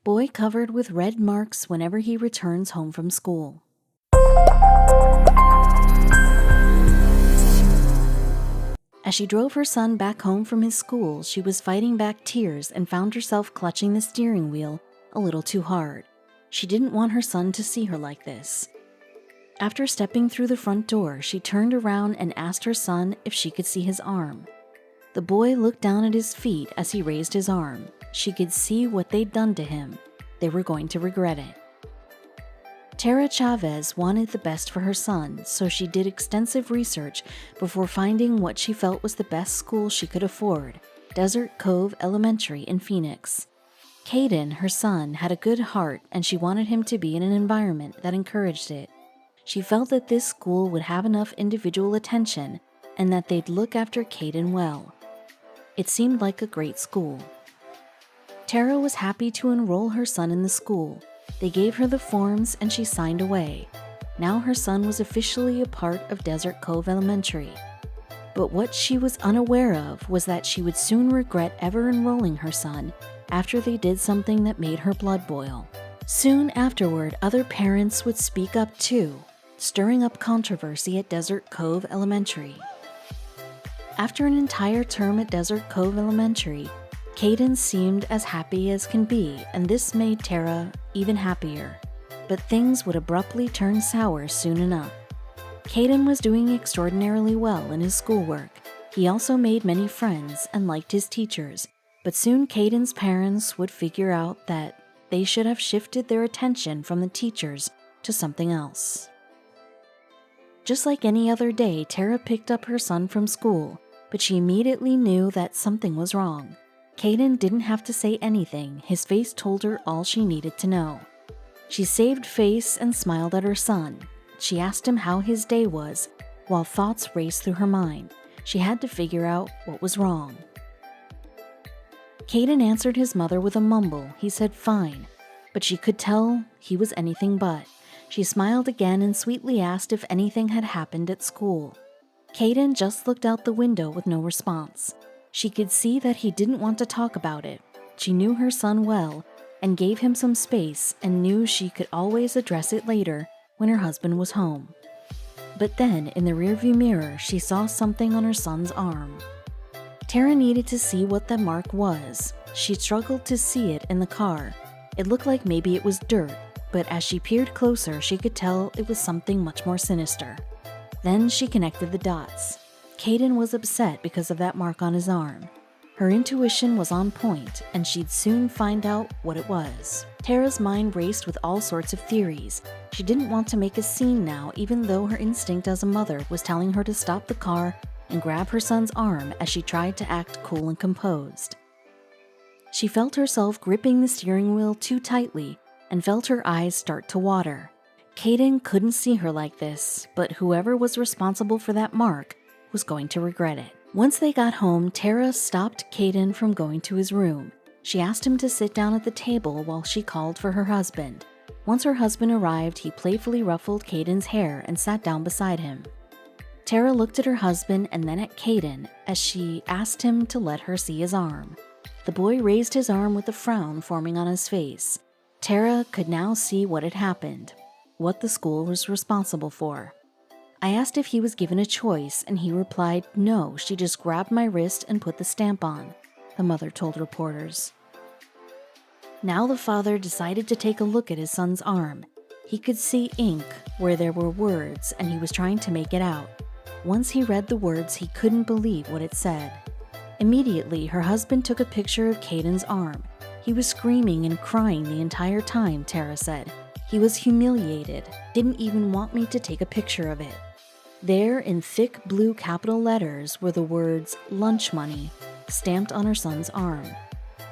Boy covered with red marks whenever he returns home from school. As she drove her son back home from his school, she was fighting back tears and found herself clutching the steering wheel a little too hard. She didn't want her son to see her like this. After stepping through the front door, she turned around and asked her son if she could see his arm. The boy looked down at his feet as he raised his arm. She could see what they'd done to him. They were going to regret it. Tara Chavez wanted the best for her son, so she did extensive research before finding what she felt was the best school she could afford, Desert Cove Elementary in Phoenix. Caden, her son, had a good heart and she wanted him to be in an environment that encouraged it. She felt that this school would have enough individual attention and that they'd look after Caden well. It seemed like a great school. Tara was happy to enroll her son in the school. They gave her the forms and she signed away. Now her son was officially a part of Desert Cove Elementary. But what she was unaware of was that she would soon regret ever enrolling her son after they did something that made her blood boil. Soon afterward, other parents would speak up too, stirring up controversy at Desert Cove Elementary. After an entire term at Desert Cove Elementary, Caden seemed as happy as can be, and this made Tara even happier. But things would abruptly turn sour soon enough. Caden was doing extraordinarily well in his schoolwork. He also made many friends and liked his teachers, but soon Caden's parents would figure out that they should have shifted their attention from the teachers to something else. Just like any other day, Tara picked up her son from school, but she immediately knew that something was wrong. Caden didn't have to say anything. His face told her all she needed to know. She saved face and smiled at her son. She asked him how his day was, while thoughts raced through her mind. She had to figure out what was wrong. Caden answered his mother with a mumble. He said fine, but she could tell he was anything but. She smiled again and sweetly asked if anything had happened at school. Caden just looked out the window with no response. She could see that he didn't want to talk about it. She knew her son well and gave him some space and knew she could always address it later when her husband was home. But then, in the rearview mirror, she saw something on her son's arm. Tara needed to see what the mark was. She struggled to see it in the car. It looked like maybe it was dirt, but as she peered closer, she could tell it was something much more sinister. Then she connected the dots. Caden was upset because of that mark on his arm. Her intuition was on point, and she'd soon find out what it was. Tara's mind raced with all sorts of theories. She didn't want to make a scene now, even though her instinct as a mother was telling her to stop the car and grab her son's arm as she tried to act cool and composed. She felt herself gripping the steering wheel too tightly and felt her eyes start to water. Caden couldn't see her like this, but whoever was responsible for that mark was going to regret it. Once they got home, Tara stopped Caden from going to his room. She asked him to sit down at the table while she called for her husband. Once her husband arrived, he playfully ruffled Caden's hair and sat down beside him. Tara looked at her husband and then at Caden as she asked him to let her see his arm. The boy raised his arm with a frown forming on his face. Tara could now see what had happened, what the school was responsible for. I asked if he was given a choice, and he replied, "No, she just grabbed my wrist and put the stamp on," the mother told reporters. Now the father decided to take a look at his son's arm. He could see ink where there were words, and he was trying to make it out. Once he read the words, he couldn't believe what it said. Immediately, her husband took a picture of Caden's arm. He was screaming and crying the entire time, Tara said. He was humiliated, didn't even want me to take a picture of it. There, in thick blue capital letters, were the words lunch money, stamped on her son's arm.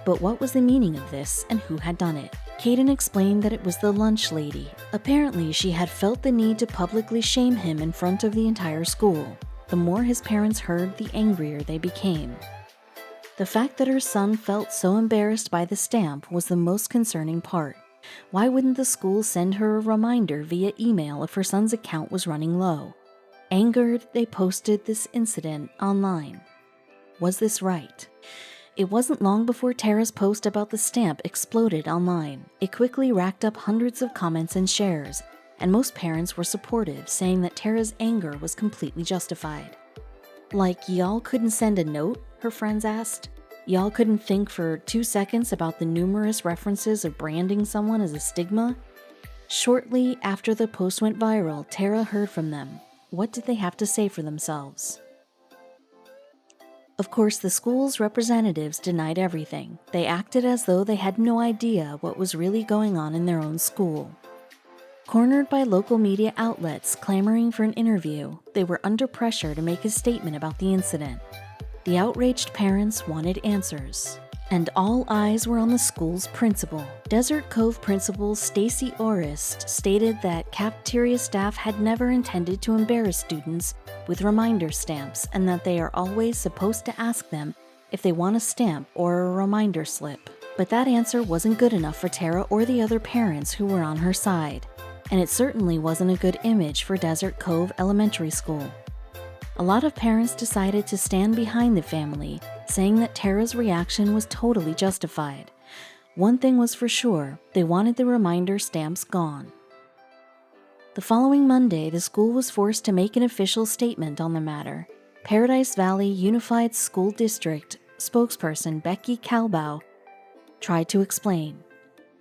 But what was the meaning of this, and who had done it? Caden explained that it was the lunch lady. Apparently, she had felt the need to publicly shame him in front of the entire school. The more his parents heard, the angrier they became. The fact that her son felt so embarrassed by the stamp was the most concerning part. Why wouldn't the school send her a reminder via email if her son's account was running low? Angered, they posted this incident online. Was this right? It wasn't long before Tara's post about the stamp exploded online. It quickly racked up hundreds of comments and shares, and most parents were supportive, saying that Tara's anger was completely justified. Like, y'all couldn't send a note? Her friends asked. Y'all couldn't think for 2 seconds about the numerous references of branding someone as a stigma? Shortly after the post went viral, Tara heard from them. What did they have to say for themselves? Of course, the school's representatives denied everything. They acted as though they had no idea what was really going on in their own school. Cornered by local media outlets clamoring for an interview, they were under pressure to make a statement about the incident. The outraged parents wanted answers, and all eyes were on the school's principal. Desert Cove principal Stacy Orist stated that cafeteria staff had never intended to embarrass students with reminder stamps, and that they are always supposed to ask them if they want a stamp or a reminder slip. But that answer wasn't good enough for Tara or the other parents who were on her side, and it certainly wasn't a good image for Desert Cove Elementary School. A lot of parents decided to stand behind the family, saying that Tara's reaction was totally justified. One thing was for sure, they wanted the reminder stamps gone. The following Monday, the school was forced to make an official statement on the matter. Paradise Valley Unified School District spokesperson Becky Calbow tried to explain.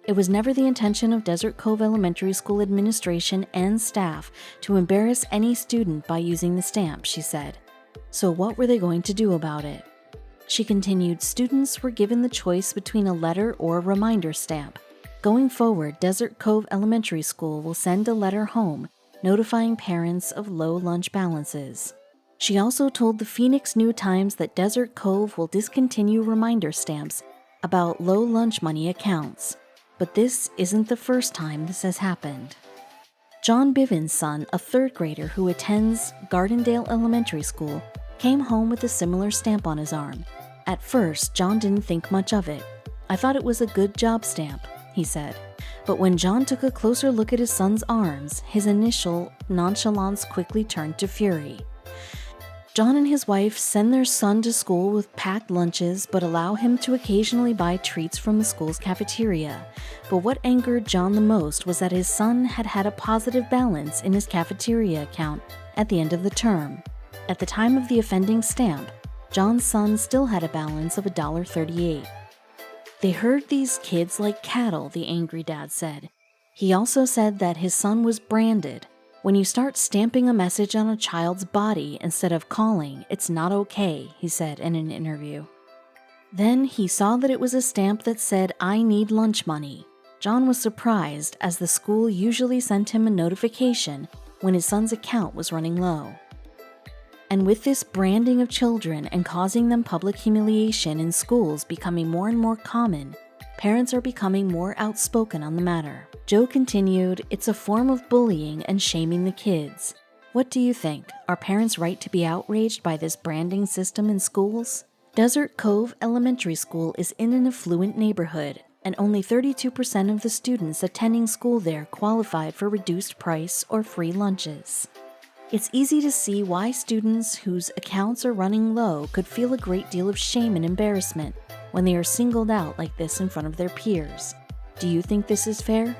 It was never the intention of Desert Cove Elementary School administration and staff to embarrass any student by using the stamp, she said. So what were they going to do about it? She continued, students were given the choice between a letter or a reminder stamp. Going forward, Desert Cove Elementary School will send a letter home notifying parents of low lunch balances. She also told the Phoenix New Times that Desert Cove will discontinue reminder stamps about low lunch money accounts. But this isn't the first time this has happened. John Bivens' son, a third grader who attends Gardendale Elementary School, came home with a similar stamp on his arm. At first, John didn't think much of it. I thought it was a good job stamp, he said. But when John took a closer look at his son's arms, his initial nonchalance quickly turned to fury. John and his wife send their son to school with packed lunches, but allow him to occasionally buy treats from the school's cafeteria. But what angered John the most was that his son had had a positive balance in his cafeteria account at the end of the term. At the time of the offending stamp, John's son still had a balance of $1.38. They herd these kids like cattle, the angry dad said. He also said that his son was branded. When you start stamping a message on a child's body instead of calling, it's not okay, he said in an interview. Then he saw that it was a stamp that said, I need lunch money. John was surprised, as the school usually sent him a notification when his son's account was running low. And with this branding of children and causing them public humiliation in schools becoming more and more common, parents are becoming more outspoken on the matter. Joe continued, it's a form of bullying and shaming the kids. What do you think? Are parents right to be outraged by this branding system in schools? Desert Cove Elementary School is in an affluent neighborhood, and only 32% of the students attending school there qualified for reduced price or free lunches. It's easy to see why students whose accounts are running low could feel a great deal of shame and embarrassment when they are singled out like this in front of their peers. Do you think this is fair?